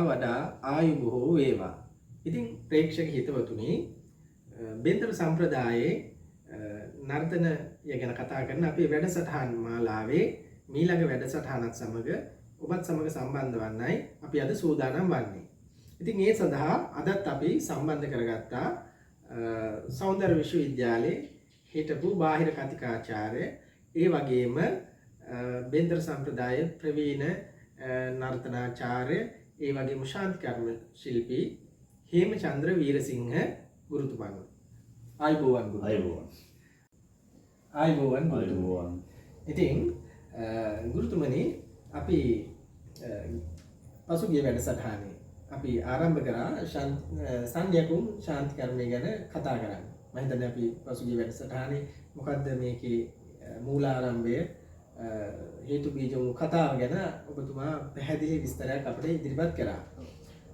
වඩා ආයු බොහෝ වේවා. ඉතින් ප්‍රේක්ෂක හිතවතුනි බෙන්තර සම්ප්‍රදායේ නර්තනය ගැන කතා කරන අපේ වැඩසටහන් මාලාවේ මීළඟ වැඩසටහනත් සමග ඔබත් සමග සම්බන්ධ වන්නයි අපි අද සූදානම් වන්නේ. ඉතින් ඒ සඳහා අදත් අපි සම්බන්ධ කරගත්තා සෞන්දර්ය විශ්වවිද්‍යාලයේ හිටපු බාහිර කතිකාචාර්ය ඒ වගේම බෙන්තර සම්ප්‍රදාය ප්‍රවීණ නර්තනාචාර්ය ඒ වගේම ශාන්ති කර්ම ශිල්පී හේමචන්ද්‍ර වීරසිංහ ගුරුතුමන්. ආයුබෝවන්. ඉතින් ගුරුතුමනි අපි පසුගිය වැඩසටහනේ අපි ආරම්භ කරා සංඥකුම් ශාන්ති කර්මය ගැන කතා කරන්න. මම හිතන්නේ අපි පසුගිය වැඩසටහනේ මොකද්ද මේකේ මූලාරම්භය හේතු බීජ වූ කතාව ගැන ඔබතුමා පැහැදිලි විස්තරයක් අපිට ඉදිරිපත් කරා.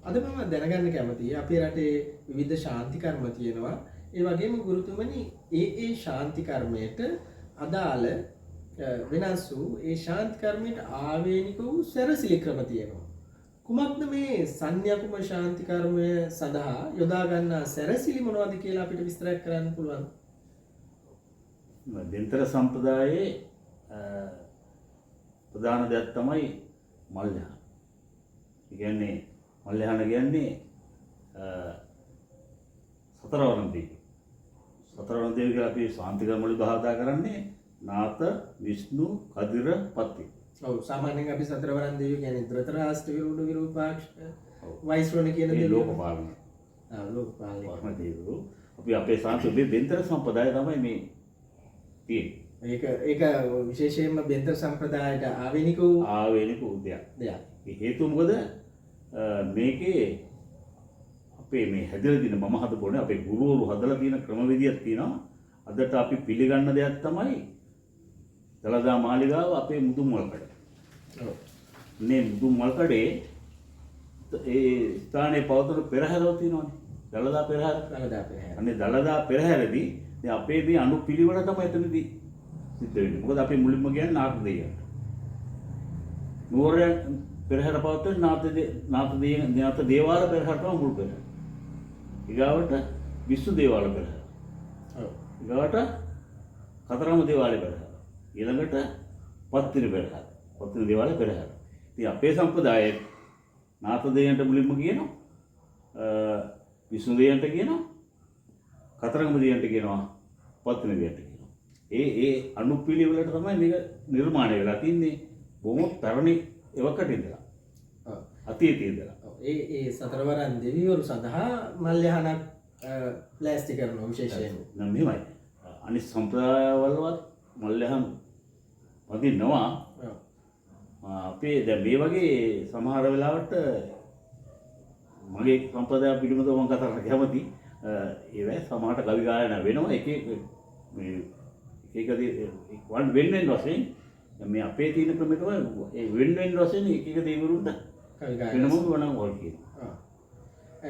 අද මම දැනගන්න කැමතියි අපේ රටේ විවිධ ශාන්ති කර්ම තියෙනවා. ඒ වගේම ගුරුතුමනි ඒ ශාන්ති කර්මයට අදාළ වෙනස් වූ ඒ ශාන්ති කර්මයට ආවේනික වූ සැරසිලි ක්‍රම තියෙනවා. කුමක්ද මේ සංඥාකුම ශාන්ති කර්මය සඳහා යොදා ගන්නා සැරසිලි මොනවද කියලා අපිට විස්තරයක් කරන්න පුළුවන්? බෙන්තර සම්ප්‍රදායේ ප්‍රධාන දෙයක් තමයි මල්යහන. ඒ කියන්නේ මල්යහන කියන්නේ සතරවරන් දෙවියෝ. සතරවරන් දෙවියෝ කියලා අපි ශාන්ති කර්ම වල උදාහරණ කරන්නේ නාත, විෂ්ණු, කදිර, පත්ති. ඔව් සාමාන්‍යයෙන් අපි සතරවරන් දෙවියෝ කියන්නේ ධෘතරාෂ්ට්‍ර විරුද්ධ විරූපාක්ෂ වයිස්රෝණ කියන ඒ දෙවියෝ. ලෝකපාලන. ලෝකපාලන. දෙවියෝ. අපි අපේ සංස්කෘතියේ බෙන්තර සම්ප්‍රදාය තමයි මේ තියෙන්නේ. ඒක විශේෂයෙන්ම බෙන්තර සම්ප්‍රදායට ආවේනික වූ දෙයක්. දෙයක්. ඒ හේතුව මොකද? මේකේ අපේ මේ හැදලා තියෙන මම හදපොනේ අපේ ගුරුවරු හදලා තියෙන ක්‍රමවේදයක් තියෙනවා. අදට අපි පිළිගන්න දෙයක් තමයි දලදා මාලිගාව අපේ මුදුන් මල්කඩ. ඔව්. මේ මුදුන් මල්කඩේ ඒ ස්ථානයේ පවතුන පෙරහැරව තියෙනවානේ. දලදා පෙරහැර. අනේ දලදා පෙරහැරදී දැන් අපේ මේ අනුපිළිවෙල තමයි එතනදී සිද්ධ වෙන්නේ. මොකද අපි මුලින්ම කියන්නේ නාථ දෙවියන්ට. නුවර පෙරහැර පවත්වන නාථ දේවාල පෙරහැර තමයි මුල් පෙරහැර. ඊගාවට විසු දේවාල පෙරහැර. ඔව්. ඊගාවට කතරගම දේවාලේ පෙරහැර. ඊළඟට පත්තිනි පෙරහැර. පත්තිනි දේවාලේ පෙරහැර. ඉතින් අපේ සම්ප්‍රදායේ නාථ දෙවියන්ට මුලින්ම කියනවා විසු දෙවියන්ට කියනවා කතරගම දෙවියන්ට කියනවා පත්තිනි දෙවියන්ට කියනවා. ඒ අනුපිළිවෙලට තමයි මේක නිර්මාණය වෙලා තින්නේ. බොහොම පැරණි එවකට ඉඳලා. ඔව්. අතීතයේ ඉඳලා. ඒ සතරවරන් දෙවිවරු සඳහා මල්යහනක් ප්ලාස්ටික් කරනවා විශේෂයෙන්. නම් මෙහෙමයි. අනිත් සම්ප්‍රදායවලවත් මල්යහන් වදිනවා. ඔව්. අපේ දැන් මේ වගේ සමහර වෙලාවට මගේ සම්ප්‍රදාය පිළිබඳව මම කතා කරන්න කැමති. ඒවැ සමහරට කවි ගායනා වෙනවා. එක වෙන වශයෙන් මේ අපේ තියෙන ක්‍රමය තමයි ඒ වෙන වශයෙන් එක දෙවිවරුන්ට කවි ගායනා වෙනම වුණා වල් කියනවා.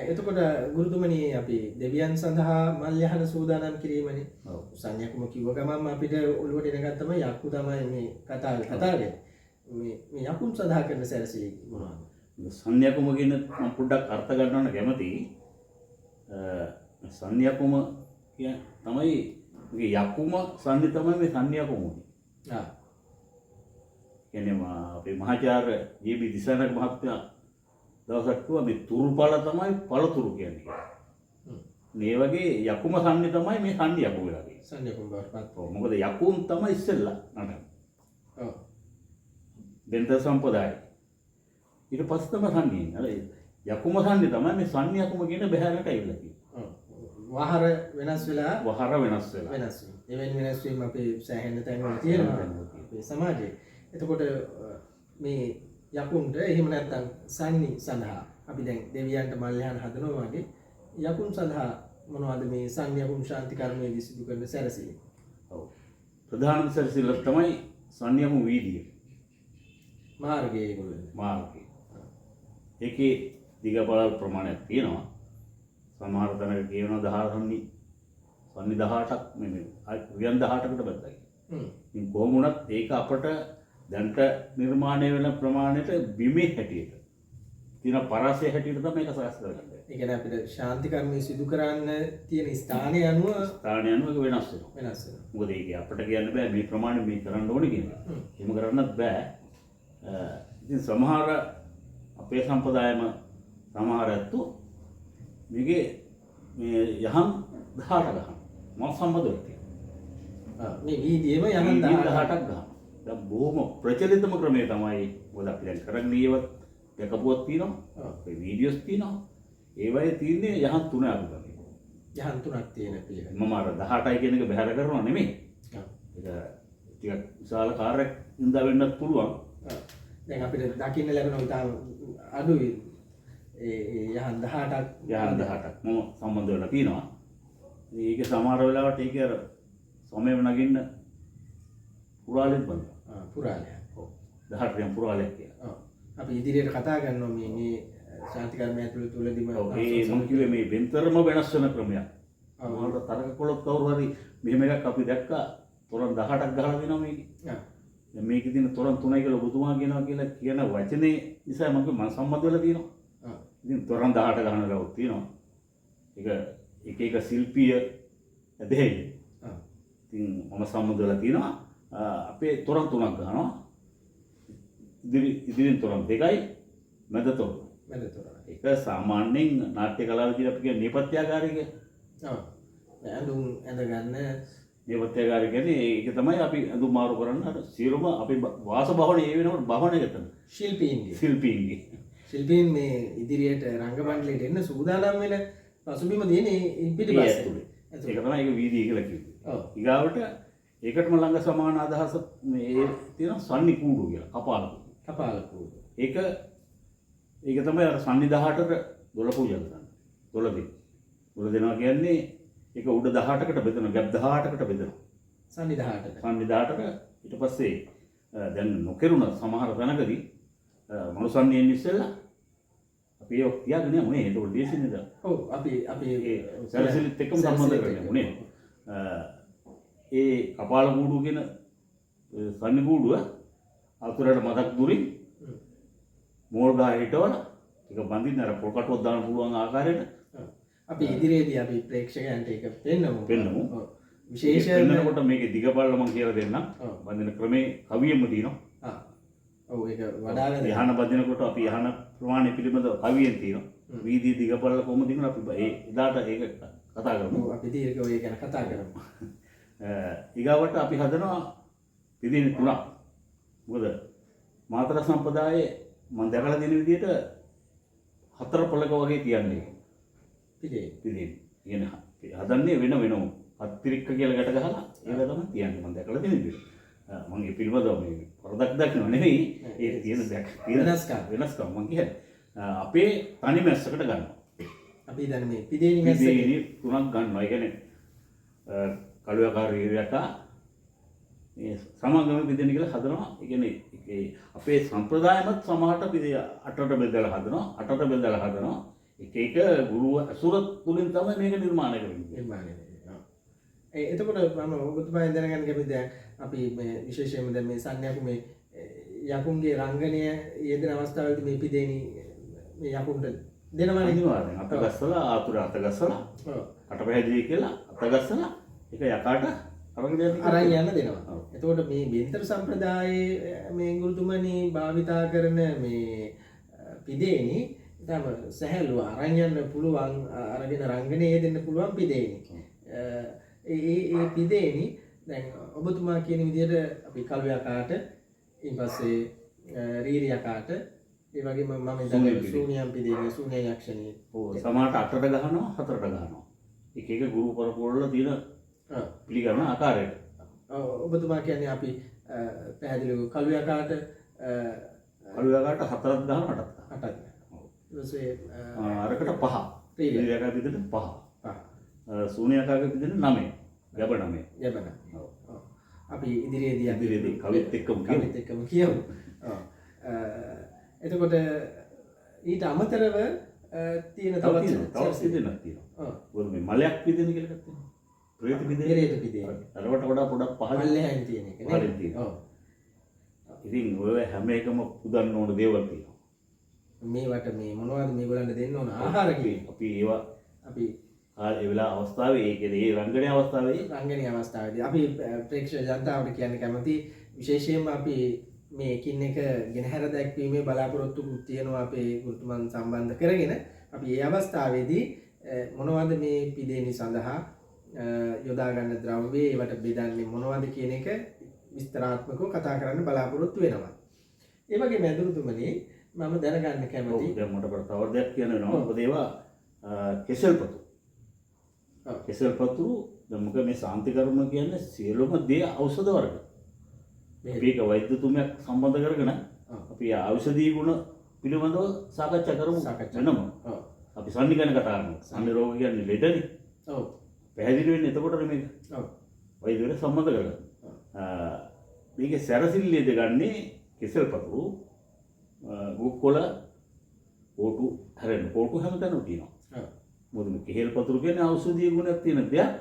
එතකොට ගුරුතුමනි අපි දෙවියන් සඳහා මල්යහන සූදානම් කිරීමනේ. ඔව්. සංඥාකුම කිව්ව ගමන් අපිට ඔළුවට එන එකක් තමයි යක්කු තමයි මේ කතාවේ. මේ යකුන් සඳහා කරන සැරසිලි මොනවද? සංඥාකුම කියන මම පොඩ්ඩක් අර්ථ ගන්නවන්න කැමතියි. සංඥාකුම කියන තමයි මේ යකුම සංඥා තමයි මේ සංඥාකුම. කියන්නේ අපේ මහාචාර්ය ජී.බී. දිසානක මහත්මයා දවසක් කිව්වා මේ තුරුපල තමයි පළතුරු කියන්නේ. මේ වගේ යකුම සංඥා තමයි මේ සංඥා යකු වෙලා තියෙන්නේ. සංඥාකුම බවටපත්. ඔව් මොකද යකුන් තමයි ඉස්සෙල්ලා නටන්නේ. ඔව්. බෙන්තර සම්ප්‍රදාය. ඊට පස්සේ තමයි සංඥා. අර යකුම සංඥා තමයි මේ සංඥා යකුම කියන බහැරට ඇවිල්ලා තියෙන්නේ. ඔව්. වහර වෙනස් වෙලා වෙනස් වෙනවා. එවැනි වෙනස් වීම අපේ සෑහෙන තැන්වල තියෙනවා අපේ සමාජයේ. එතකොට මේ යකුන්ට එහෙම නැත්නම් සංනි සඳහා අපි දැන් දෙවියන්ට මල්යහන හදනවා වගේ යකුන් සඳහා මොනවද මේ සංයකුන් ශාන්ති කර්මයේදී සිදු කරන සැරසිලි? ඔව්. ප්‍රධානම සැරසිල්ල තමයි සංයකුන් වීදිය. මාර්ගයේ ඒගොල්ලෝ. මාර්ගය. ඒකේ දිගපළල් ප්‍රමාණයක් තියෙනවා. සමහර තැනක කියනවා 18ක් මේ 18කට බෙදලා. ඉතින් කොහොම වුණත් ඒක අපට දැන්ට නිර්මාණය වෙන ප්‍රමාණයට බිමේ හැටියට තියෙන පරාසය හැටියට තමයි මේක සකස් කරගන්නේ. ඒ කියන්නේ අපිට ශාන්ති කර්මය සිදු කරන්න තියෙන ස්ථානය අනුව ස්ථානය අනුව ඒක වෙනස් වෙනවා. වෙනස් වෙනවා. මොකද ඒක අපිට කියන්න බෑ මේ ප්‍රමාණය මේ කරන්න ඕනේ කියලා. එහෙම කරන්නත් බෑ. ඉතින් සමහර අපේ සම්ප්‍රදායම සමහර ඇත්තෝ මේකේ මේ යහන් 18 ගහන මල් සම්බන්ධව තියෙනවා. මේ වීදියේම යහන් 18ක් ගහනවා. දැන් බොහොම ප්‍රචලිතම ක්‍රමය තමයි මොකද අපි දැන් කරන්නේ ඒවත් දැකපුවක් තියෙනවා. ඒ වීඩියෝස් තියෙනවා. ඒවයේ තියෙන්නේ යහන් 3 අඩු කරේ. යහන් 3ක් තියෙන පිළිවෙල. මම අර 18යි කියන එක බැහැර කරනවා නෙමෙයි. ඒක ටිකක් විශාල කාර්යයක් ඉඳා වෙන්නත් පුළුවන්. දැන් අපිට දකින්න ලැබෙන ඉතාම අඩුයි. ඒ යහන් 18ක් මම සම්බන්ධ වෙලා තියෙනවා. ඒකේ සමහර වෙලාවට ඒක අර සමයම නගින්න පුරාලෙත් බලනවා. පුරාලය. ඔව්. 18 යම් පුරාලයක් කියලා. ඔව්. අපි ඉදිරියට කතා කරනවා මේ ශාන්ති කර්මය තුලදීම ඒ මම කිව්වේ මේ වෙන්තරම වෙනස් වෙන ක්‍රමයක්. මොනවාට තරක කළොත් කවුරු හරි මෙහෙම එකක් අපි දැක්කා තොරන් 18ක් ගහලා දෙනවා මේකේ. දැන් මේකේ තියෙන තොරන් 3යි කියලා ඔබතුමා කියනවා කියලා කියන වචනේ නිසා මම සම්මත වෙලා තියෙනවා. ඉතින් තොරන් 18 ගහන ලව් තියෙනවා. ඒක එක ශිල්පීය දෙයක්. ඉතින් මම සම්මත වෙලා තියෙනවා. අපේ තොරන් 3ක් ගහනවා. ඉදිරියෙන් තොරන් 2යි මැද තොරන්. ඒක සාමාන්‍යයෙන් නාට්‍ය කලාවේදී අපි කියන නේපත්‍යාකාරය කියලා. ඔව්. ඇඳුම් ඇඳගන්න නේපත්‍යාකාරය කියන්නේ ඒක තමයි අපි ඇඳුම් මාරු කරන්න අර සියලුම අපි වාස භවනේ ඒ වෙනකොට භවනේ ගතන. ශිල්පීන්ගේ. ශිල්පීන් මේ ඉදිරියට රංගමණ්ඩලයට එන්න සූදානම් වෙන පසුබිම තියෙන පිටිපස්සේ. ඒක තමයි ඒක වීදිය කියලා කිව්වේ. ඔව්. ඊගාවට ඒකටම ළඟ සමාන අදහස මේ තියෙන සන්නි කූඩු කියලා කපාල කූඩු. ඒක තමයි අර සන්නි 18ට දොළ පූජා කරන්නේ. දොළ දෙනවා කියන්නේ ඒක උඩ 18කට බෙදෙනවා. ගැප් 18කට බෙදෙනවා. සන්නි 18ට. සන්නි 18ට ඊට පස්සේ දැන් නොකරුණ සමහර තැනකදී මනුසන්නියෙන් ඉස්සෙල්ලා අපි ඒක තියාගෙන යමුනේ. ඒක ලේසියි නේද? ඔව් අපි ඒ සැලසිලිත් එක්කම සම්බන්ධ කරගෙන යමුනේ. ඒ කපාල කූඩුව කියන සන්නි කූඩුව අතුරට මදක් දුරින් මෝල් ගහ හිටවල ඒක බඳින්න අර පොල් කටුවක් දාන්න පුළුවන් ආකාරයට අපි ඉදිරියේදී අපි ප්‍රේක්ෂකයන්ට ඒක පෙන්නමු. විශේෂයෙන් වෙනකොට මේකේ දිග බලලා මම කියලා දෙන්නම්. බඳින ක්‍රමේ කවියෙම තියෙනවා. ඔව් ඒක වඩාගෙන යහන බඳිනකොට අපි යහන ප්‍රමාණය පිළිබඳව කවියෙන් තියෙනවා. වීදී දිග බලලා කොහොමද දිනන අපි එදාට ඒක කතා කරමු. ඔව් අපි දීර්ඝව ඒක ගැන කතා කරමු. ඊගාවට අපි හදනවා පිළිදින 3ක්. මොකද මාතර සම්ප්‍රදායේ මම දැකලා තියෙන විදිහට 4 පොලක වගේ තියන්නේ. පිළිදින. කියන හදන්නේ වෙනම අතිරික්ක කියලා ගැට ගහලා ඒක තමයි තියන්නේ මම දැකලා තියෙන විදිහට. මම මේ පිළිබඳව මේ වරදක් දක්නව නෙවෙයි ඒ තියෙන වෙනස්කම් මම කියන්නේ. අපේ තනි මැස්සකට ගන්නවා. අපි දැන් මේ පිළිදින මැස්සේ 3ක් ගන්නවා. ඒ කියන්නේ කළුවකාරී රැකා මේ සමාගම පිළිදෙන කියලා හදනවා. ඒ කියන්නේ අපේ සම්ප්‍රදායමත් සමහරට පිළිය 8ට බෙදලා හදනවා. එක ගුරු අසුර තුලින් තමයි මේක නිර්මාණය කරන්නේ. එතකොට මම ඔබතුමාගෙන් දැනගන්න කැමතියි දැන් අපි මේ විශේෂයෙන්ම දැන් මේ සන්්‍යාකු මේ යකුන්ගේ රංගනය යෙදෙන අවස්ථාවේදී මේ පිදේනි මේ යකුන්ට දෙනවනේ අනිවාර්යෙන් අත ගස්සලා ආතුර අත ගස්සලා අටපැහැදිලි කියලා අත ගස්සලා ඒක යකාට අරන් යන්න දෙනවා. එතකොට මේ බෙන්තර සම්ප්‍රදායේ මේ ගුරුතුමනි භාවිතා කරන මේ පිදේනි තම සැහැල්ලුව අරන් යන්න පුළුවන් අරගෙන රංගනයේ දෙන්න පුළුවන් පිදේනි. ඒ පිදේනි දැන් ඔබතුමා කියන විදිහට අපි කළු යකාට ඊපස්සේ රීරි යකාට ඒ වගේම මම ඉතින් ශූන්‍යම් පිදේනි ශූන්‍ය යක්ෂණී සමහරට 8ට ගහනවා 4ට ගහනවා. එක ගුරු පරපුරවල තියෙන පිළිගන්න ආකාරයට. ඔබතුමා කියන්නේ අපි පැහැදිලිව කළු යකාට 4ක් ගහනවා 8ක්. අරකට 5. රීරි යකාට විදිහට 5. ශූන්‍ය යකාට විදිහට 9. ගැබ 9. අපි ඉදිරියේදී කවිත් එක්කම කියමු. එතකොට ඊට අමතරව තියෙන තවත් සිදෙනක් තියෙනවා. ඔය මේ මලයක් පිදෙන කියලා එකක් තියෙනවා. ප්‍රේත පිදෙන. අරකට වඩා පොඩක් පහළින් තියෙන එක නේ. ඉතින් ඔය හැම එකම පුදන්න ඕන දේවල් තියෙනවා. මේවට මේ මොනවද මේගොල්ලන්ට දෙන්න ඕන ආහාර කියලා. අපි ඒවා අපි ඒ වෙලා අවස්ථාවේ ඒ කියන්නේ ඒ රංගනයේ අවස්ථාවේ රංගනීය අවස්ථාවේදී අපි ප්‍රේක්ෂක ජනතාවට කියන්න කැමති විශේෂයෙන්ම අපි මේ එකින් එක ගෙනහැර දැක්වීමේ බලාපොරොත්තු තියෙනවා අපේ ගුරුතුමන් සම්බන්ධ කරගෙන අපි ඒ අවස්ථාවේදී මොනවද මේ පිදේනි සඳහා යොදා ගන්න ද්‍රව්‍ය ඒවට බෙදන්නේ මොනවද කියන එක විස්තරාත්මකව කතා කරන්න බලාපොරොත්තු වෙනවා. ඒ වගේම ඇදුරුතුමනි මම දැනගන්න කැමති දැන් මට තව දෙයක් කියන්න වෙනවා. මොකද ඒවා කෙසෙල්පතු. කෙසෙල්පතු දැන් මොකද මේ සාන්තිකර්ම කියන්නේ සියලුම දේ ඖෂධ වර්ග. මේක වෛද්‍යතුමයක් සම්බන්ධ කරගෙන අපි ඖෂධීය ගුණ පිළිබඳව සාකච්ඡා කරමු. වෙනම. අපි සන්නි ගැන කතා කරමු. සන්නි රෝග කියන්නේ ලෙඩනේ. ඔව්. පැහැදිලි වෙන්නේ එතකොට මේක. ඔව්. වෛද්‍යවරයා සම්බන්ධ කරගන්න. මේකේ සැරසිල්ලේද ගන්නේ කෙසෙල්පතු, ගුක්කොළ, පොටු හැරෙන්න. පොටු හැමතැනම තියෙනවා. ඔව්. මොකද මේ කෙහෙල්පතුරු කියන්නේ ඖෂධීය ගුණයක් තියෙන දෙයක්.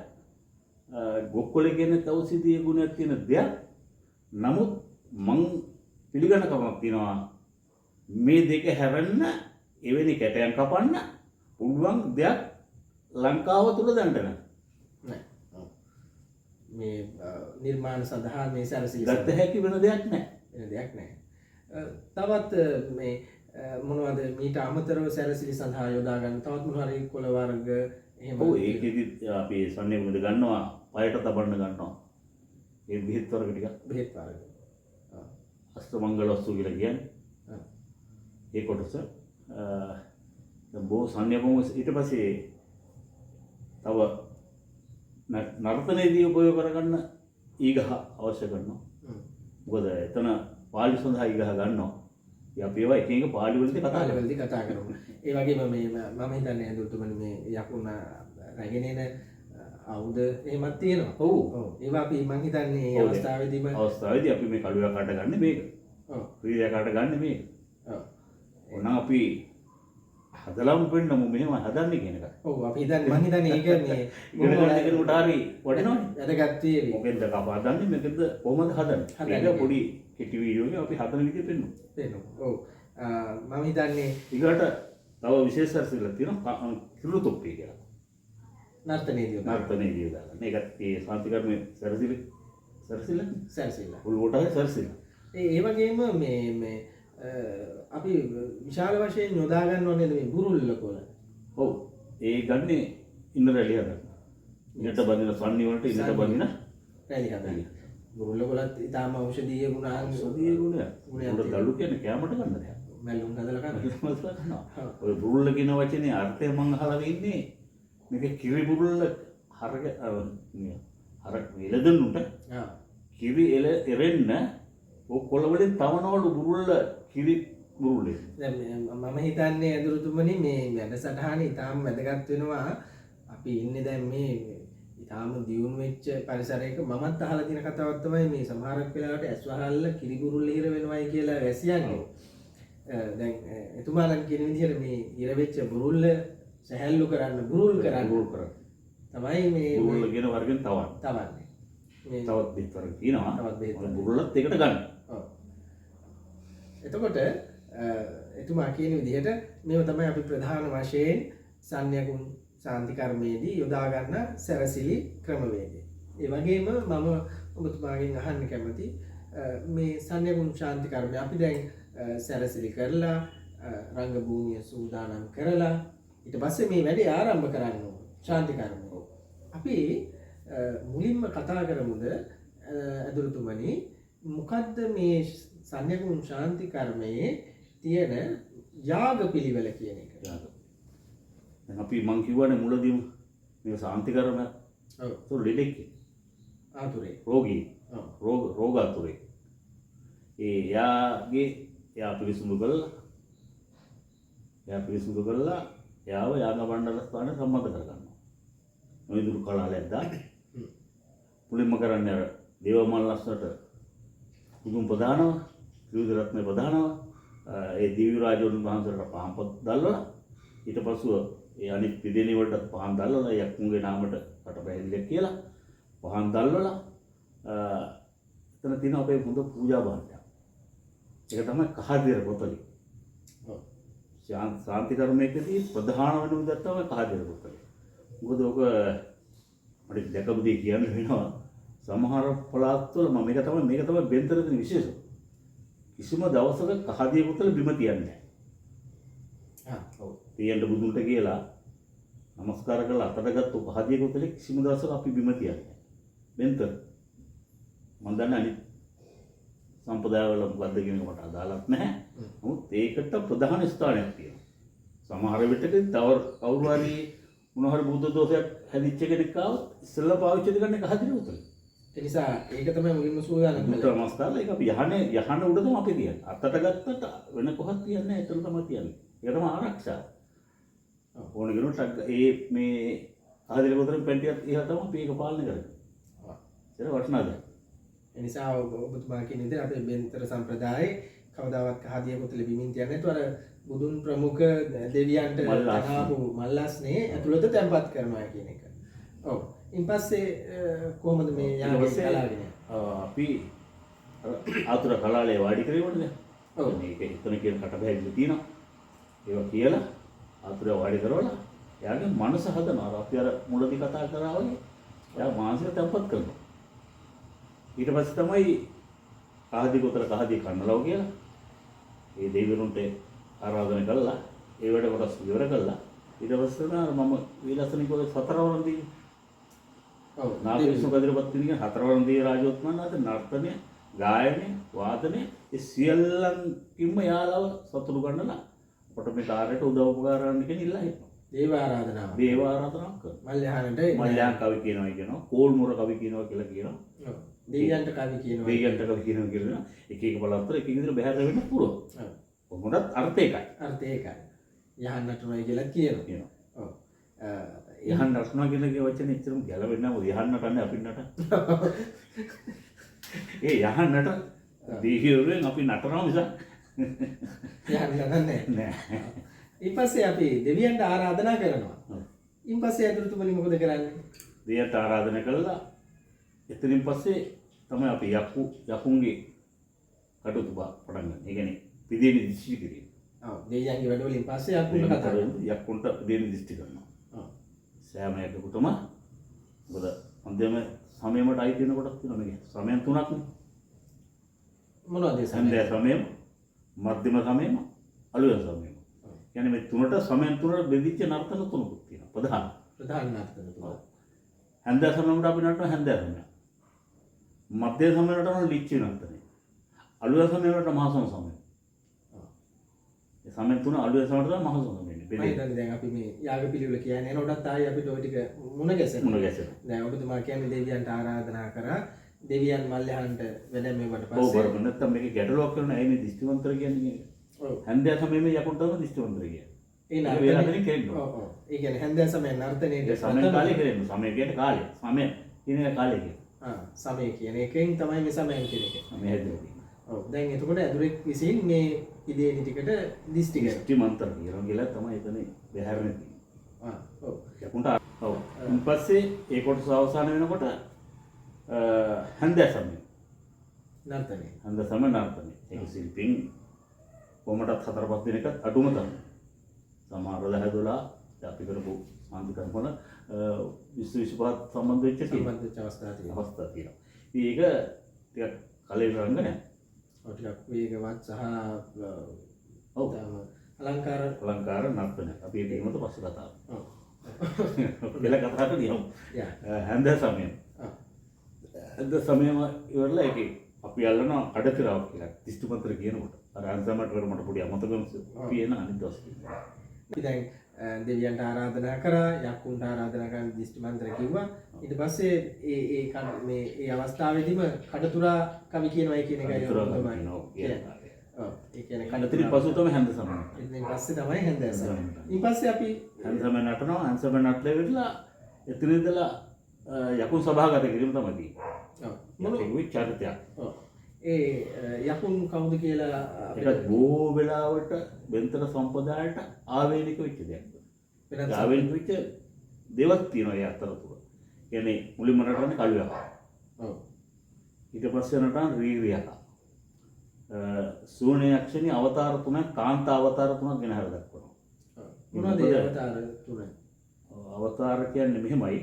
ගුක්කොළ කියන්නේ ඖෂධීය ගුණයක් තියෙන දෙයක්. නමුත් මං පිළිගන්න කමක් තියෙනවා මේ දෙක හැරෙන්න එවැනි කැටයන් කපන්න පුළුවන් දෙයක් ලංකාව තුල දැනට නැහැ. මේ නිර්මාණ සඳහා මේ සැරසිලි ගත හැකි වෙන දෙයක් නැහැ. වෙන දෙයක් නැහැ. තවත් මේ මොනවද මීට අමතරව සැරසිලි සඳහා යොදා ගන්න තවත් මොන හරි කොළ වර්ග එහෙම ඔව් ඒකෙදි අපි සන්නේ මුද ගන්නවා පයට තබන්න ගන්නවා. ඒ බෙහෙත් වර්ග ටික බෙහෙත් වර්ග. අෂ්ටමංගල වස්තු කියලා කියන්නේ. ඒ කොටස දැන් බොහෝ සංයමව ඊට පස්සේ තව නර්තනයේදී උපයෝග කරගන්න ඊගහ අවශ්‍ය කරනවා. මොකද එතන පාළි සඳහා ඊගහ ගන්නවා. අපි ඒවා එක එක පාළි වලදී කතා කරමු. ඒ වගේම මේ මම හිතන්නේ ඇදුරුතුමනි මේ යකුණ රැගෙන එන අවුද එහෙමත් තියෙනවා. ඔව්. ඒවා අපි මං හිතන්නේ මේ අවස්ථාවේදී අපි මේ කඩුව කාට ගන්න මේක. ඔව්. ක්‍රීඩා කාට ගන්න මේක. ඔව්. ඕනම් අපි හදලම වෙන්නමු මෙහෙම හදන්නේ කියන එක. ඔව් අපි හිතන්නේ මං හිතන්නේ ඒක මේ ඉගෙනගන්න කෙනෙකුට හරි වටිනවනේ. වැදගත් වේවි. මොකෙන්ද කපා දන්නේ මේකද කොහොමද හදන්නේ? ඒක පොඩි කෙටි වීඩියෝ එකක් අපි හදන විදිහ පෙන්නමු. ඔව්. මම හිතන්නේ ඊකට තව විශේෂ සැරසිල්ලක් තියෙනවා කිලු තොප්පිය කියලා. නර්තනයේදී දාලා. මේකත් ඒ සාන්තිකර්මයේ සැරසිල්ල. උල්වටයි සැරසිල්ල. ඒ වගේම මේ අපි විශාල වශයෙන් යොදා ගන්නව නේද මේ බුරුල්ල කොළ. ඔව්. ඒ ගන්නේ ඉන්න රැලිය හදන්න. ඉන්නට බඳින සන්නි වලට ඉන්නට බඳින රැලි හදන්න. බුරුල්ල කොළත් ඊටාම ඖෂධීය ගුණයක්. උඩ දළු කියන්නේ කැමරට ගන්න දෙයක්. මැලුම් හදලා ගන්නවා. ඔය බුරුල්ල කියන වචනේ අර්ථය මම අහලා ඉන්නේ මේක කිරි බුරුල්ල හරක එළදෙනුට කිරි එරෙන්න ඔය කොළ වලින් තවනවලු බුරුල්ල කිරි බුරුල්ලේ. දැන් මම හිතන්නේ ඇදුරුතුමනි මේ වැඩසටහනේ ඊටාම වැදගත් වෙනවා. අපි ඉන්නේ දැන් මේ ඊටාම දියුණු වෙච්ච පරිසරයක. මමත් අහලා තියෙන කතාවක් තමයි මේ සමහරක් වෙලාවට ඇස් වහල්ල කිරි බුරුල්ල ඉර වෙනවයි කියලා වැසියන්නේ. දැන් එතුමාලන් කියන විදිහට මේ ඉර වෙච්ච බුරුල්ල සැහැල්ලු කරන්න බුරුල් කරන්න තමයි මේ බුරුල්ල කියන වර්ගෙන් තවන්නේ. මේ තවත් බෙහෙත් වර්ග තියෙනවා. තවත් බෙහෙත් වර්ග බුරුල්ලත් එකට ගන්න. ඔව්. එතකොට එතුමා කියන විදිහට මේව තමයි අපි ප්‍රධාන වශයෙන් සංඥාගුණ සාන්ති කර්මයේදී යොදා ගන්න සැරසිලි ක්‍රමවේදය. ඒ වගේම මම ඔබතුමාගෙන් අහන්න කැමති මේ සංඥාගුණ ශාන්ති කර්මය අපි දැන් සැරසිලි කරලා රංග භූමිය සූදානම් කරලා ඊට පස්සේ මේ වැඩේ ආරම්භ කරන්න ඕන ශාන්ති කර්මය. අපි මුලින්ම කතා කරමුද ඇදුරුතුමනි මොකද්ද මේ සංඥාගුණ ශාන්ති කර්මයේ තියෙන යාග පිළිවෙල කියන එක. දැන් අපි මං කිව්වනේ මුලදීම මේ ශාන්ති කර්මයක්. ඔව්. તો ලෙඩෙක් ආතුරේ රෝගී. ඔව්. රෝග ආතුරේ. එයා පිරිසුදු කරලා එයාව යාග මණ්ඩල ස්ථානයේ සම්මත කරගන්නවා. නොයිදුරු කලාලයක් දාන්න. මුලින්ම කරන්නේ අර දේවමල් ලස්සට උතුම් ප්‍රධානව, ත්‍රිවිධ රත්න ප්‍රධානව, ඒ දිව්‍ය රාජවරුන් වහන්සේට පහන් පොත් දැල්වලා ඊට පස්සුව ඒ අනිත් පිදෙනි වලට පහන් දැල්වලා යක්මුගේ නාමයට කටපැහැදිලියක් කියලා පහන් දැල්වලා එතන තියෙන අපේ හොඳ පූජා භාණ්ඩයක්. ඒක තමයි කහදියර පොතලි. ඔව්. ශාන්ති කර්මයකදී ප්‍රධාන වෙන විදිහට තමයි කහදිය කොටල. මොකද ඔක මට දැකපු දේ කියන්න වෙනවා. සමහර පළාත්වල මේක තමයි බෙන්තර දෙන විශේෂය. කිසිම දවසක කහදිය කොටල බිම තියන්නේ නැහැ. ඔව්. තියන්න බුදුන්ට කියලා නමස්කාර කරලා අතට ගත්ත කහදිය කොටල කිසිම දවසක අපි බිම තියන්නේ නැහැ. බෙන්තර. මම දන්නේ අනිත් සම්ප්‍රදායවල මොකද්ද කියන එක මට අදාළක් නැහැ. නමුත් ඒකට ප්‍රධාන ස්ථානයක් තියෙනවා. සමහර විටක තව කවුරු හරි මොන හරි බුද්ධ දෝෂයක් හැදිච්ච කෙනෙක් ආවොත් ඉස්සෙල්ලා පාවිච්චි කරන්නේ කහදිය උතල. ඒ නිසා ඒක තමයි මුලින්ම සූදානම් බුද්ධ නමස්කාරලා ඒක අපි යහන උඩ තමයි අපි තියන්නේ. අතට ගත්තට වෙන කොහොත් තියන්නේ නැහැ. ඒතර තමයි තියන්නේ. ඒක තමයි ආරක්ෂාව. ඕන කෙනෙකුට ඒ මේ කහදිය උතලෙන් පෙන්ටියක් ඉහළ තමයි අපි ඒක පාලනය කරන්නේ. ඒක වටිනාද? ඒ නිසා ඔබතුමා කියන විදිහට අපේ බෙන්තර සම්ප්‍රදායේ කවදාවත් කහදිය කොතල බිමින් තියන්නේ නැතුව අර බුදුන් ප්‍රමුඛ දෙවියන්ට තනාපු මල්ලස්නේ ඇතුළත තැන්පත් කරනවා කියන එක. ඔව්. ඉන්පස්සේ කොහොමද මේ යාගේ කලාව වෙන්නේ? අපි ආතුර කලාලේ වාඩි කරේවනේ. ඔව්. මේක හිතන කියන කටබැහැදිලි තියෙනවා. ඒවා කියලා ආතුර වාඩි කරවලා එයාගේ මනස හදනවා. අපි අර මුලදී කතා කරා වගේ එයා මානසික තැන්පත් කරනවා. ඊට පස්සේ තමයි කහදිය කොතල කහදිය කන්නලව කියලා ඒ දෙවිවරුන්ට ආරාධනා කළා. ඒ වැඩ කොටස් ඉවර කළා. ඊට පස්සේ මම විලාසනිකව සතරවරන් දී ඔව් නාගවිෂ්ණු කදිරපත් කියන හතරවරන් දී රාජෝත්මනාත නර්තනය, ගායනය, වාදනය ඒ සියල්ලන්කින්ම යාලව සතුටු ගන්නලා අපට මේ කාර්යයට උදව් උපකාර කරන්න කියන ඉල්ලා හිටනවා. දේව ආරාධනාව. දේව ආරාධනාවක් කරනවා. මල්යහනට මල්යහන් කවි කියනවා කෝල්මුර කවි කියනවා කියලා කියනවා. ඔව්. දෙවියන්ට කවි කියනවා. දෙවියන්ට කවි කියනවා කියලා එක එක පළාත්වල එක එක විදිහට බැහැර වෙන්න පුළුවන්. ඔව්. කොහොමදත් අර්ථ එකයි. අර්ථ ඒකයි. යහන් නටනවා කියලා කියනවා. ඔව්. යහන් නටනවා කියන වචනේ එච්චරම ගැලවෙන්නේ නැහැ. යහන් නටන්නේ අපි නට. ඒ යහන් නට දීහිරුවෙන් අපි නටනවා මිසක් යහන් නටන්නේ නෑ. ඊපස්සේ අපි දෙවියන්ට ආරාධනා කරනවා. ඊපස්සේ ඇතුළතුමනි මොකද කරන්නේ? දෙවියන්ට ආරාධනා කළා. එතනින් පස්සේ තමයි අපි යකුන්ගේ කටයුතු පටන් ගන්න. ඒ කියන්නේ පිළිදෙනි දිස්ත්‍රි කිරීම. ඔව්. දෙවියන්ගේ වැඩවලින් පස්සේ යකුන්ට කතා කරනවා. යකුන්ට පිළිදෙනි දිස්ත්‍රි කරනවා. ඔව්. සෑම එකකටම මොකද අන්තිම සමයකට අයිති වෙන කොටස් තියෙනවා මේක. සමයන් තුනක් නේ. මොනවද ඒ සමය? සන්ධ්‍යා සමයම, මධ්‍යම සමයම, අලුයම් සමයම. කියන්නේ මේ තුනට සමයන් තුනට බෙදිච්ච නර්තන තුනකුත් තියෙනවා. ප්‍රධාන නර්තන තුන. හැන්දෑ සමයකට අපි නටන හැන්දෑ සමය. මධ්‍ය සමයට නටන ලිච්ඡවි නර්තනය. අලුයම් සමයට මහසම සමය. ඒ සමයන් තුන අලුයම් සමයට තමයි මහසම සමය. මම හිතන්නේ දැන් අපි මේ යාග පිළිවෙල කියන්නේ නෝඩත් ආයි අපිට ওই ටික මුණ ගැසෙනවා. දැන් ඔබතුමා කියන්නේ දෙවියන්ට ආරාධනා කරා දෙවියන් මල්යහන්ට වැඩමෙවට ඔව් පස්සේ බරපතල නැත්තම් මේක ගැටලුවක් කරන ඇයි මේ දිස්ත්‍රිවන්තර කියන්නේ? ඔව්. හැන්දෑ සමයේ යකුන් තමයි දිස්ත්‍රිවන්තර කියන්නේ. ඒ නර්තනය කෙරෙන්නේ. ඔව් ඔව්. ඒ කියන්නේ හැන්දෑ සමය නර්තනයේ සමය කාලේ කෙරෙන්නේ. සමය කියන්නේ කාලය. සමය කියන කාලය කියන්නේ. සමය කියන එකෙන් තමයි මේ සමයන් කියන එක. සමය හැදෙන්නේ. ඔව්. දැන් එතකොට ඇදුරෙක් විසින් මේ ඉදේනි ටිකට දිස්ත්‍රි කරනවා. දිස්ත්‍රිවන්තර කියලා තමයි එතන බැහැරෙන්නේ. ඔව්. යකුන්ට ඔව්. ඊපස්සේ ඒ කොටස අවසන් වෙනකොට හැන්දෑ සමය. නර්තනය. හැන්දෑ සමය නර්තනය. ඒක ශිල්පීන් කොහොමදත් 4-5 දිනකට අඩුම තමයි. සමහර 10-12 අපි කරපු සාන්ති කර්මවල 20-25 සම්බන්ධ වෙච්ච අවස්ථා තියෙනවා. අවස්ථා තියෙනවා. ඉතින් ඒක ටිකක් කලේ රංගනයක්. ඔව් ටිකක් වේගවත් සහ ඔව් අලංකාර නර්තනයක්. අපි ඒක ඊමත පස්සේ කතා කරමු. ඔව්. කියලා කතා කරන්නේ. යා. හැන්දෑ සමය. ඔව්. හැන්දෑ සමයම ඉවරලා ඒකේ අපි අල්ලනවා අඩතිරාවක් කියලා. දිස්ත්‍රිපන්තර කියනකොට. අර අන්සමට වල මට පොඩි අමතකමක් තියෙන අනිත් දවසේ. දැන් දෙවියන්ට ආරාධනා කරා යකුන්ට ආරාධනා කරන දිස්ත්‍රිමන්ත්‍ර කිව්වා. ඊට පස්සේ ඒ අවස්ථාවේදීම කඩතුරා කවි කියනවා කියන එකයි තමයි. ඔව්. ඒ කියන්නේ කඩතුරි පසු තමයි හැන්ද සමය. ඉතින් පස්සේ තමයි හැන්ද සමය. ඊට පස්සේ අපි හැන්ද සමය නටනවා. හැන්ද සමය නටලා ඉවරලා එතන ඉඳලා යකුන් සභාගත කිරීම තමයි තියෙන්නේ. ඔව්. මොන චරිතයක්. ඔව්. ඒ යකුන් කවුද කියලා ඒකත් බොහෝ වෙලාවට බෙන්තර සම්ප්‍රදායට ආවේනික වෙච්ච දෙයක්. ආවේනික වෙච්ච දේවල් තියෙනවා ඒ අතරතුර. කියන්නේ මුලින්ම නටන්නේ කළු යකා. ඔව්. ඊට පස්සේ නටන රීරියකා. සූර්ය යක්ෂණී අවතාර 3ක් කාන්තා අවතාර 3ක් ගෙන හර දක්වනවා. මොනවද ඒ අවතාර තුන? අවතාර කියන්නේ මෙහෙමයි.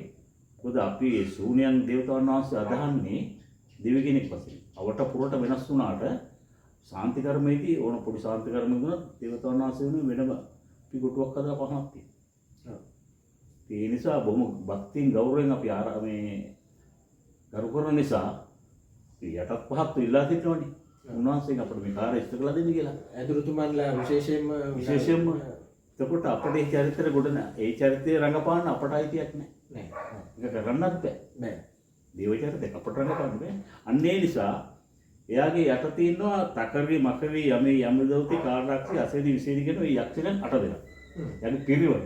මොකද අපි සූර්යයන් දේවතාවුන් වහන්සේ අදහන්නේ දෙවි කෙනෙක් වශයෙන්. අවට පුරට වෙනස් වුණාට ශාන්ති කර්මයේදී ඕන පොඩි ශාන්ති කර්මයක් වුණත් දේවතාවුන් වහන්සේ වෙනුවෙන් වෙනම පිටුවක් හදලා පහනක් තියෙනවා. ඒ නිසා බොහොම භක්තියෙන් ගෞරවයෙන් අපි මේ කරු කරන නිසා යටත් පහත් ඉල්ලා සිටිනවනේ. උන්වහන්සේගෙන් අපිට මේ කාර්ය ඉෂ්ට කළා දෙන්න කියලා. ඇදුරුතුමන්ලා විශේෂයෙන්ම එතකොට අපේ චරිතය ගොඩ ඒ චරිතය රඟපාන්න අපට අයිතියක් නැහැ. ඒක කරන්නත් බෑ. දේව චරිතයක් අපට රඟපාන්න බෑ. අන්න ඒ නිසා එයාගේ යට තියෙනවා තකරි මකරි යමේ යමදවති කාර්යක්ෂි අසේදි විසේදි කියන මේ යක්ෂයන් 8 දෙනා. යන්නේ පිරිවර.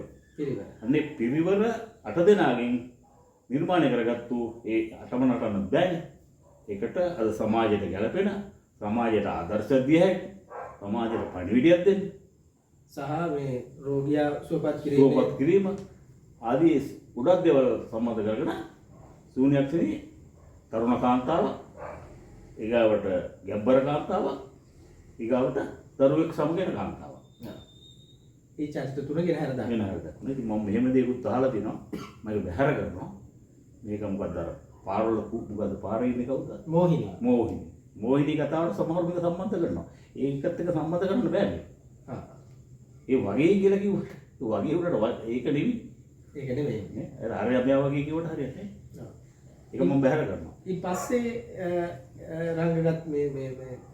අන්නේ පිරිවර 8 දෙනාගෙන් නිර්මාණය කරගත්තු ඒ 8ම නටන්න බෑනේ. ඒකට අද සමාජයට ගැලපෙන සමාජයට ආදර්ශ දිය හැකි සමාජයට පණිවිඩයක් දෙන්න සහ මේ රෝගියා සුවපත් කිරීම ආදී ගොඩක් දේවල් සම්බන්ධ කරගෙන ශූන්‍යක්ෂණී තරුණ කාන්තාව ඊගාවට ගැබ්බර කාන්තාව ඊගාවට දරුවෙක් සමග යන කාන්තාව. ඒ චරිත තුන ගෙන හැර දානවා. ඉතින් මම මෙහෙම දේකුත් අහලා තිනවා. මම බැහැර කරනවා. මේක මොකද්ද අර පාරවල මොකද්ද පාරේ ඉන්නේ කවුද? මෝහිනී කතාවට සමහර මේක සම්බන්ධ කරනවා. ඒකත් එක්ක සම්බන්ධ කරන්න බෑ මේ. ඒ වගේ කියලා කිව්වට වගේ උඩට ඒක නෙවෙයි. ඒක නෙවෙයි. අර අරයා වගේ කිව්වට හරියන්නේ නැහැ. ඒක මම බැහැර කරනවා. ඊට පස්සේ රංගගත් මේ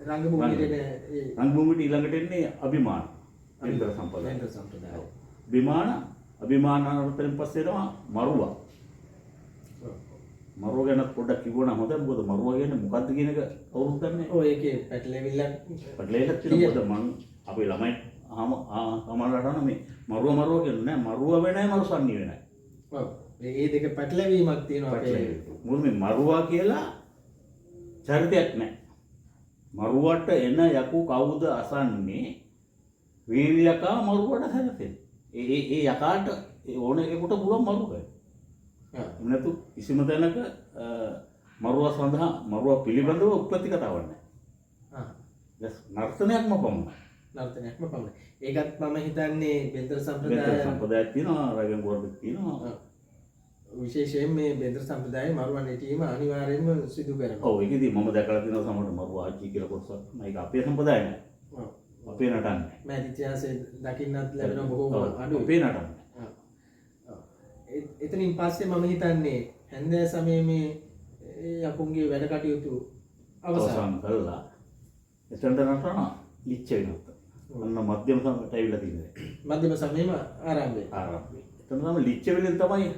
රංගභූමියට රංගභූමියට ඊළඟට එන්නේ අභිමාන. වෙන්දර සම්ප්‍රදාය. අභිමාන අනතුරින් පස්සේ එනවා මරුවා. මරුව ගැන පොඩ්ඩක් කිව්වනම් හොඳයි. මොකද මරුවා කියන්නේ මොකද්ද කියන එක කවුරුත් දන්නේ නැහැ. ඔය ඒකේ පැටලෙවිල්ලක් තියෙනවා. මොකද මං අපේ ළමයි අමලටන මේ මරුව කියන්නේ නෑ. මරුව වෙනයි මරුසන්නේ වෙනයි. ඔව්. මේ දෙක පැටලෙවීමක් තියෙනවා අපේ. මොකද මේ මරුවා කියලා චරිතයක් නෑ. මරුවට එන යකු කවුද අසන්නේ? වීර්යකා මරුවට හැරෙන්නේ. ඒ යකාට ඕන එකෙකුට පුළුවන් මරුව ගන්න. නැතු කිසිම තැනක මරුව සඳහා මරුව පිළිබඳව උත්පත්ති කතාවක් නැහැ. නර්තනයක්ම පමණයි. ඒකත් මම හිතන්නේ බෙන්දර සම්ප්‍රදායක් තියෙනවා, රාගන් ගෝර්ඩක් තියෙනවා. විශේෂයෙන් මේ බෙන්දර සම්ප්‍රදායේ මරුව නැටීම අනිවාර්යයෙන්ම සිදු කරනවා. ඔව් ඒකදී මම දැකලා තියෙනවා සමහර මරුව ආච්චි කියලා කොටසක්. මේක අපේ සම්ප්‍රදාය නෑ. අපේ නටන්නේ. මම ඉතිහාසයේ දකින්නත් ලැබෙන බොහෝම අඩුයි. අපේ නටන්නේ. එතනින් පස්සේ මම හිතන්නේ හැන්දෑ සමයේ මේ යකුන්ගේ වැඩ කටයුතු අවසන් කළා. එතනට නටනවා ලිච්ඡ වෙනත්. අන්න මධ්‍යම සමයට ඇවිල්ලා තියෙනවා. මධ්‍යම සමයේම ආරම්භය. එතන තමයි ලිච්ඡ වෙලෙන් තමයි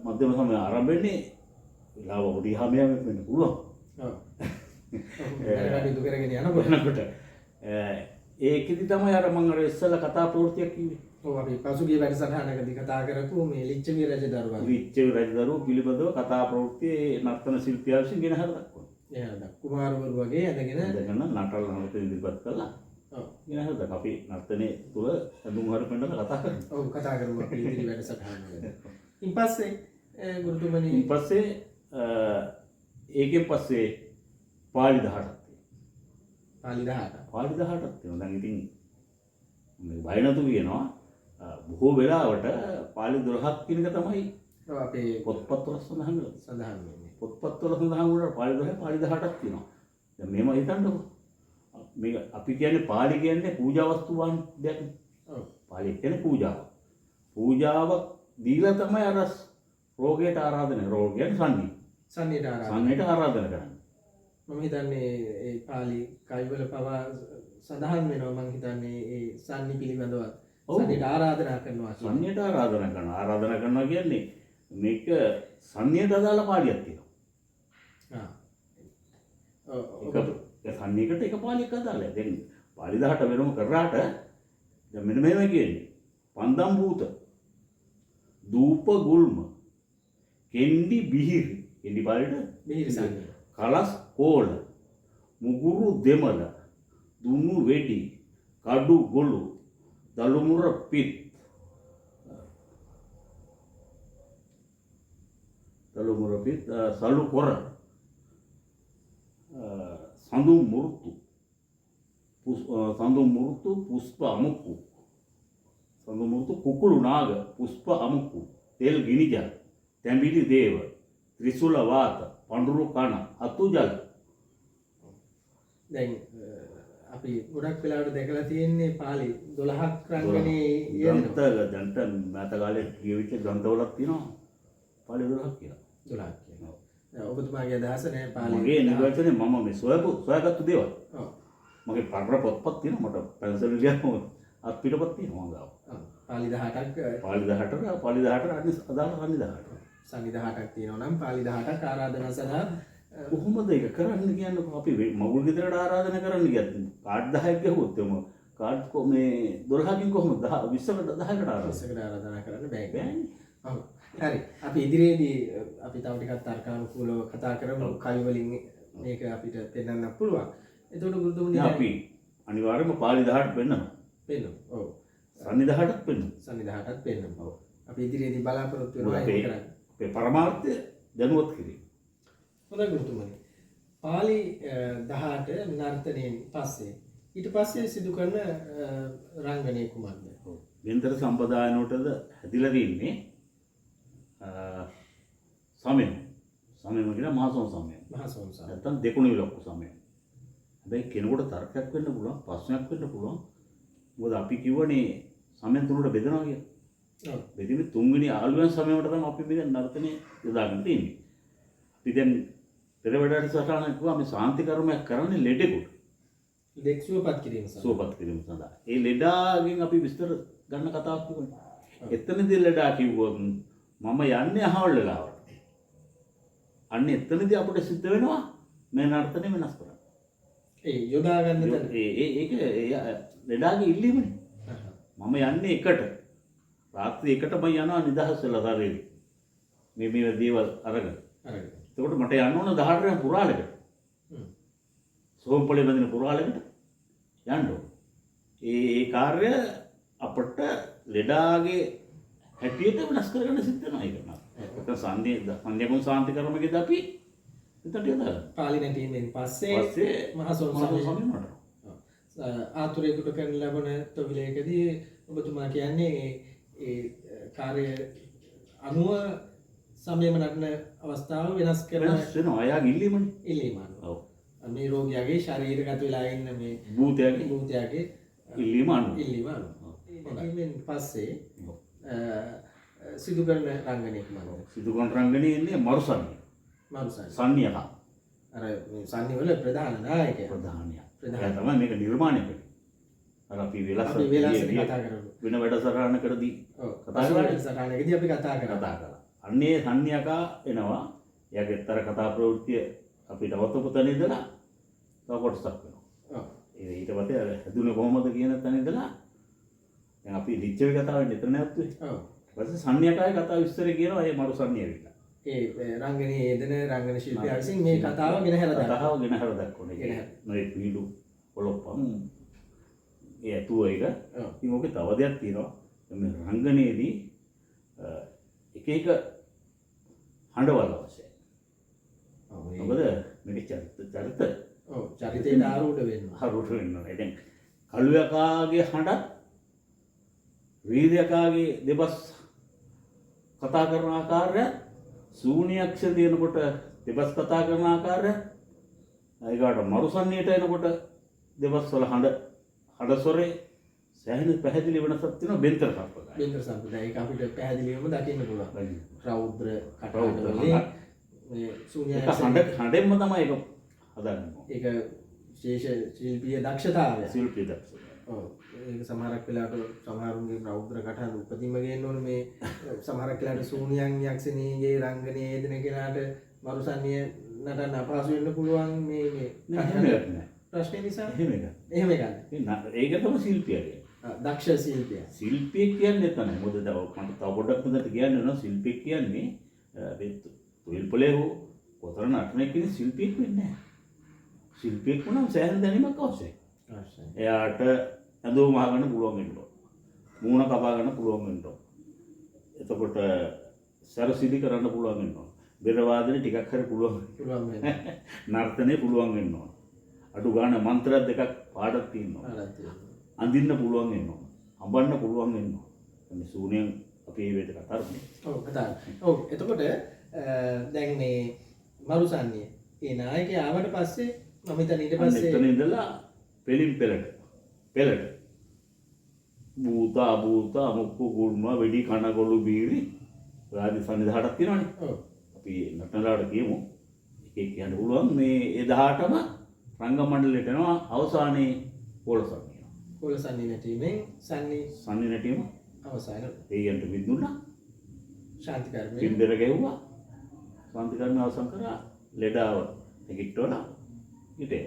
මධ්‍යම සමය ආරම්භ වෙන්නේ. වෙලාව පොඩි හැමයම වෙන්න පුළුවන්. ඔව්. වැඩ කටයුතු කරගෙන යනකොට ඒකෙදි තමයි අර මම අර ඉස්සෙල්ලා කතා ප්‍රවෘත්තියක් කිව්වේ. ඔව් අපි පසුගිය වැඩසටහනකදී කතා කරපු මේ ලිච්ඡවි රජදරුවා. ලිච්ඡවි රජදරුවෝ පිළිබඳව කතා ප්‍රවෘත්තියේ නර්තන ශිල්පියා විසින් ගෙන හර දක්වනවා. එහෙනම් කුමාරවරු වගේ ඇඳගෙන නටල නර්තන ඉදිරිපත් කළා. ඔව්. ගෙන හර දක්වනවා. අපි නර්තනයේ තුල ඇඳුම් හර පෙන්නලා කතා කරනවා. ඔව් කතා කරමු අපි ඉදිරි වැඩසටහනවලදී. ඉන් පස්සේ ගුරුතුමනි ඉන් පස්සේ ඒකෙන් පස්සේ පාලි 18ක් තියෙනවා. පාලි 18ක් තියෙනවා. දැන් ඉතින් මේ බය නැතු කියනවා බොහෝ වෙලාවට පාලි 12ක් කියන එක තමයි අපේ පොත්පත්වල සඳහන් වෙන්නේ. පොත්පත්වල සඳහන් වුණාට පාලි 12 පාලි 18ක් තියෙනවා. දැන් මේව හිතන්නකො. මේක අපි කියන්නේ පාලි කියන්නේ පූජා වස්තු වන් දෙයක්. ඔව්. පාලි කියන්නේ පූජාව. පූජාව දීලා තමයි අර රෝගයට ආරාධන රෝගයෙන් සන්නීට ආරාධන කරන්නේ. මම හිතන්නේ ඒ පාලි කයිවල පවා සඳහන් වෙනවා. මම හිතන්නේ ඒ සන්නි පිළිබඳව සන්නියට ආරාධනා කරනවා. සන්නියට ආරාධනා කරනවා. ආරාධනා කරනවා කියන්නේ මේක සන්නියට අදාළ පාලියක් තියෙනවා. ඒක සන්නියකට එක පාලියක් අදාළයි. දැන් පාලි 18 වෙනම කරාට දැන් මෙන්න මේවා කියන්නේ පන්දම් භූත දූප ගුල්ම කෙන්ඩි බිහිරි කෙන්ඩි පාලිට බිහිරි සන්නිය කලස් කෝල මුගුරු දෙමළ දුන්නු වෙඩි කඩු ගොළු දළුමුර පිත් සලු කොර සඳුන් මුරුතු පුෂ්ප අමුක්කු සඳුන් මුරුතු කුකුළු නාග පුෂ්ප අමුක්කු තෙල් ගිනිජ තැඹිලි දේව ත්‍රිසුල වාත පඳුරු කන අතු ජල. දැන් අපි ගොඩක් වෙලාවට දැකලා තියෙන්නේ පාලි 12ක් රංගනේ යෙදෙනවා. දැන්ට මෑත කාලේ කියවිච්ච ග්‍රන්ථවලක් තියෙනවා පාලි 12ක් කියලා. 12ක් කියනවා. ඔබතුමාගේ අදහස නෑ පාලි. මගේ නිර්වචනේ මම මේ සොයාගත්තු දේවල්. මගේ පරණ පොත්පත් තියෙනවා මට පැන්සල් ලියන්න අත් පිටපත් තියෙනවා මම ගාව. පාලි 18ක් පාලි 18 අදාළ සංගි 18ක් තියෙනවා නම් පාලි 18ක් ආරාධනා සඳහා කොහොමද ඒක කරන්න කියන්නේ අපි මගුල් ගෙදරට ආරාධනා කරන්න ගියත් කාඩ් 10ක් ගහුවොත් එම කාඩ් මේ 12කින් කොහොමද 20කට 10කට ආරාධනා කරන්න බෑ. ඔව්. හරි. අපි ඉදිරියේදී අපි තව ටිකක් තර්කානුකූලව කතා කරමු. කවි වලින් මේක අපිට පෙන්වන්න පුළුවන්. එතකොට ගුරුතුමනි අපි අනිවාර්යයෙන්ම පාලි 18ට පෙන්නනවා. ඔව්. සංගි 18ට පෙන්නනවා. සංගි 18ට පෙන්වනවා. ඔව්. අපි ඉදිරියේදී බලාපොරොත්තු වෙනවා ඒක කරන්න. අපේ පරමාර්ථය දැනුවත් කිරීම. හොඳයි ගුරුතුමනි. පාලි 18 නර්තනයෙන් පස්සේ ඊට පස්සේ සිදු කරන රංගනය කුමක්ද? වෙන්තර සම්ප්‍රදායනටද හැදිලා තින්නේ සමයම කියන මහසොන් සමය. මහසොන් සමය. නැත්තම් දෙකුණු විලක්කු සමය. හැබැයි කෙනෙකුට තර්කයක් වෙන්න පුළුවන්, ප්‍රශ්නයක් වෙන්න පුළුවන්. මොකද අපි කිව්වනේ සමයන් තුනට බෙදනවා කියලා. ඔව්. බෙදීමේ තුන්වෙනි ආලුවන් සමයට තමයි අපි මේ නර්තනය යොදාගෙන තින්නේ. අපි දැන් පෙර වැඩට සටහන කිව්වා මේ සාන්ති කර්මයක් කරන්නේ ලෙඩෙකුට. ලෙඩ සුවපත් කිරීම සඳහා. සුවපත් කිරීම සඳහා. ඒ ලෙඩාගෙන් අපි විස්තර ගන්න කතාවක් කිව්වනේ. එතනදී ලෙඩා කිව්වොත් මම යන්නේ අහවල් වෙලාවට. අන්න එතනදී අපිට සිද්ධ වෙනවා මේ නර්තනය වෙනස් කරන්න. ඒ යොදා ගන්න තැන. ඒක ලෙඩාගේ ඉල්ලීමනේ. මම යන්නේ එකට. රාත්‍රී එකට මම යනවා නිදහස් වෙලා ශරීරේ. මේ දේවල් අරගෙන. එතකොට මට යන්න ඕන 18 පුරාලෙකට. සෝම්පලේ බඳින පුරාලෙකට යන්න ඕන. ඒ කාර්ය අපට ලෙඩාගේ හැටියට වෙනස් කරගන්න සිද්ධ වෙනවා ඒක නේද? ඒක සංධ්‍යාගම සාන්ති කර්මකෙද අපි එතනට යනවා. පාලි නැටීමෙන් පස්සේ මහසොන් සමයට ආතුරේකට කරන ලබන තොවිලයකදී ඔබතුමා කියන්නේ ඒ කාර්ය අනුව සමයම නටන අවස්ථාව වෙනස් වෙනවා. අයාගේ ඉල්ලීමනේ. ඉල්ලීම. ඔව්. මේ රෝගියාගේ ශරීරගත වෙලා ඉන්න මේ භූතයාගේ ඉල්ලීම අනුව. එයින් පස්සේ සිදු කරන රංගනයක් මම. සිදු කරන රංගනයේ ඉන්නේ මරුසන්නිය. සන්නියක. අර මේ සන්නිය වල ප්‍රධාන නායකයා. ප්‍රධානියා. එයා තමයි මේක නිර්මාණය කළේ. අර අපි වෙලස කතා කරමු. වෙන වැඩසටහනකදී වැඩසටහනකදී අපි කතා කරා. අන්නේ සන්නියකා එනවා. එයාගේ තර කතා ප්‍රවෘත්තිය අපි නවතපු තැන ඉඳලා තව කොටසක් වෙනවා. ඔව්. ඊට පස්සේ හැදුනේ කොහොමද කියන තැන ඉඳලා දැන් අපි ලිච්ඡවි කතාවෙන් එතන නැවතුනේ. ඔව්. ඊට පස්සේ සන්නියකාගේ කතාව විස්තරේ කියනවා ඒ මරු සන්නිය විලා. ඒ රංගනයේ යෙදෙන රංගන ශිල්පියා විසින් මේ කතාව ගෙනහැර දක්වන්නේ. මේ පීඩු පොළොප්පම් ඒ ඇතුව එක. ඉතින් ඔකේ තව දෙයක් තියෙනවා. මේ රංගනයේදී එක එක හඬවල් අවශ්‍යයි. මොකද මේක චරිත. ඔව් චරිතයට ආරූඪ වෙනවා. ආරූඪ වෙනවා. දැන් කළුයකාගේ හඬත් වීර්යකාගේ දෙබස් කතා කරන ආකාරය ශූන්‍යක්ෂ දෙනකොට දෙබස් කතා කරන ආකාරය ඒකට මරුසන්නියට එනකොට දෙබස් වල හඬ ස්වරේ සෑහෙන පැහැදිලි වෙනසක් තියෙනවා බෙන්තර සම්ප්‍රදාය. බෙන්තර සම්ප්‍රදාය ඒක අපිට පැහැදිලිවම දකින්න පුළුවන්. රෞද්‍ර කටහඬවලින් මේ ශූන්‍යක්ෂ හඬෙන්ම තමයි ඒක හදන්නේ. ඒක විශේෂ ශිල්පීය දක්ෂතාවය. ඔව්. ඒක සමහරක් වෙලාවට සමහරුන්ගේ රෞද්‍ර කටහඬ උපදින්ම ගේන්න ඕනේ මේ සමහරක් වෙලාවට ශූන්‍යයන් යක්ෂණීගේ රංගනයේ යෙදෙන කෙනාට මරුසන්නිය නටන්න අපහසු වෙන්න පුළුවන් මේ ප්‍රශ්නේ නිසා. එහෙම එකක්. ඒක තමයි ශිල්පියා. දක්ෂ ශිල්පියා. ශිල්පියෙක් කියන්නේ තමයි. මොකද මට තව පොඩ්ඩක් හොඳට කියන්න ඕන ශිල්පියෙක් කියන්නේ තොইলපලේ හෝ කොතර නටන කෙනෙක් ශිල්පියෙක් වෙන්නේ නැහැ. ශිල්පියෙක් වුණාම සෑහෙන දැනීමක් අවශ්‍යයි. එයාට ඇඳුම් අහගන්න පුළුවන් වෙන්න ඕන. මූණ කපා ගන්න පුළුවන් වෙන්න ඕන. එතකොට සරසිලි කරන්න පුළුවන් වෙන්න ඕන. බෙර වාදනේ ටිකක් හරි පුළුවන්. පුළුවන් වෙනවා. නර්තනේ පුළුවන් වෙන්න ඕන. අඩු ගන්න මන්ත්‍ර දෙකක් පාඩක් තියෙනවා. ආරක් තියෙනවා. අඳින්න පුළුවන් වෙන්න ඕන. අඹන්න පුළුවන් වෙන්න ඕන. මේ සූනියන් අපි මේ වේද කතා කරන්නේ. ඔව් කතා. ඔව් එතකොට දැන් මේ මරුසන්නේ ඒ නායකයා ආවට පස්සේ මම හිතන්නේ ඊට පස්සේ එතන ඉඳලා පෙලින් පෙළට භූතා මුක්කු කුල්ම වෙඩි කනකොළු බීරි රාජස්ථාන 18ක් තියෙනවනේ. ඔව්. අපි නටනලාට කියමු. එක එක කියන්න පුළුවන් මේ ඒ 18ම රංග මණ්ඩලයට එනවා අවසානයේ පොළසක් කියනවා. කොලසන්නේ නැටීමෙන් සන්නේ සන්නේ නැටීම අවසාන දෙයියන්ට විඳුණා. ශාන්ති කර්මය පින්බෙර ගැහුවා. ශාන්ති කර්ම අවසන් කරා ලෙඩාව නැගිට්ටවලා හිටේ.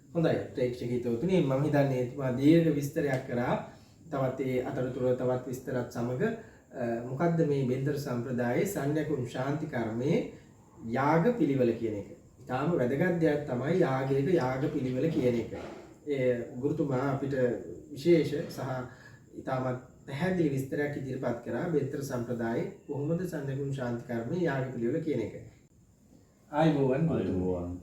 හොඳයි ප්‍රේක්ෂකීතවතුනි මම හිතන්නේ එතුමා දීර්ඝ විස්තරයක් කරා තවත් ඒ අතරතුර තවත් විස්තරත් සමග මොකද්ද මේ බෙන්දර සම්ප්‍රදායේ සංඥකුම් ශාන්ති කර්මයේ යාග පිළිවෙල කියන එක. ඊටාම වැදගත් දෙයක් තමයි යාගයක යාග පිළිවෙල කියන එක. ඒ ගුරුතුමා අපිට විශේෂ සහ ඊටාමත් පැහැදිලි විස්තරයක් ඉදිරිපත් කරා බෙන්දර සම්ප්‍රදායේ කොහොමද සංඥකුම් ශාන්ති කර්මයේ යාග පිළිවෙල කියන එක. ආයුබෝවන්.